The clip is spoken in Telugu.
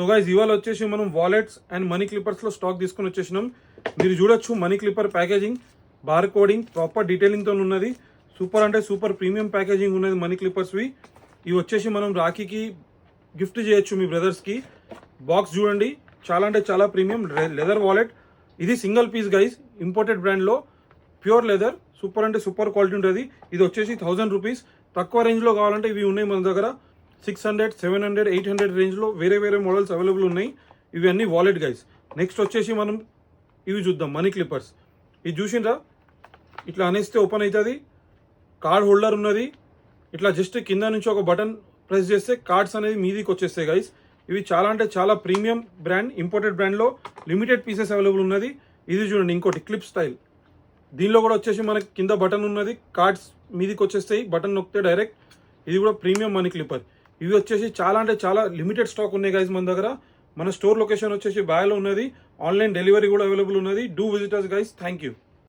సో గైస్ ఇవాళ వచ్చేసి మనం వాలెట్స్ అండ్ మనీ క్లిప్పర్స్ లో స్టాక్ తీసుకుని వచ్చేసినాం. మీరు చూడొచ్చు money clipper packaging, bar coding, proper detailing తో ఉన్నది. సూపర్ అంటే సూపర్ ప్రీమియం ప్యాకేజింగ్ ఉన్నది మనీ క్లిప్పర్స్వి. ఇవి వచ్చేసి మనం రాఖీకి గిఫ్ట్ చేయొచ్చు మీ బ్రదర్స్కి. బాక్స్ చూడండి, చాలా అంటే చాలా ప్రీమియం లెదర్ వాలెట్. ఇది సింగిల్ పీస్ గైస్, ఇంపోర్టెడ్ బ్రాండ్లో ప్యూర్ లెదర్. సూపర్ అంటే సూపర్ క్వాలిటీ ఉంటుంది. ఇది వచ్చేసి 1000 రూపీస్. తక్కువ రేంజ్లో కావాలంటే ఇవి ఉన్నాయి మన దగ్గర 600, 700, 800 రేంజ్లో వేరే వేరే మోడల్స్ అవైలబుల్ ఉన్నాయి. ఇవి అన్ని వాలెట్ గైస్. నెక్స్ట్ వచ్చేసి మనం ఇవి చూద్దాం మనీ క్లిప్పర్స్. ఇది చూసిండ్రా, ఇట్లా అనేస్తే ఓపెన్ అవుతుంది. కార్డ్ హోల్డర్ ఉన్నది. ఇట్లా జస్ట్ కింద నుంచి ఒక బటన్ ప్రెస్ చేస్తే కార్డ్స్ అనేది మీదికి వచ్చేస్తాయి గైస్. ఇవి చాలా అంటే చాలా ప్రీమియం బ్రాండ్, ఇంపోర్టెడ్ బ్రాండ్లో లిమిటెడ్ పీసెస్ అవైలబుల్ ఉన్నది. ఇది చూడండి ఇంకోటి క్లిప్ స్టైల్. దీనిలో కూడా వచ్చేసి మనకి కింద బటన్ ఉన్నది, కార్డ్స్ మీదికి వచ్చేస్తాయి, బటన్ నొక్కితే డైరెక్ట్. ఇది కూడా ప్రీమియం మనీ క్లిప్పర్. ఇవి వచ్చేసి చాలా అంటే చాలా లిమిటెడ్ స్టాక్ ఉన్నాయి గైస్ మన దగ్గర. మన స్టోర్ లొకేషన్ వచ్చేసి బాయ్లో ఉన్నది. ఆన్లైన్ డెలివరీ కూడా అవైలబుల్ ఉన్నది. Do visitors guys. Thank you.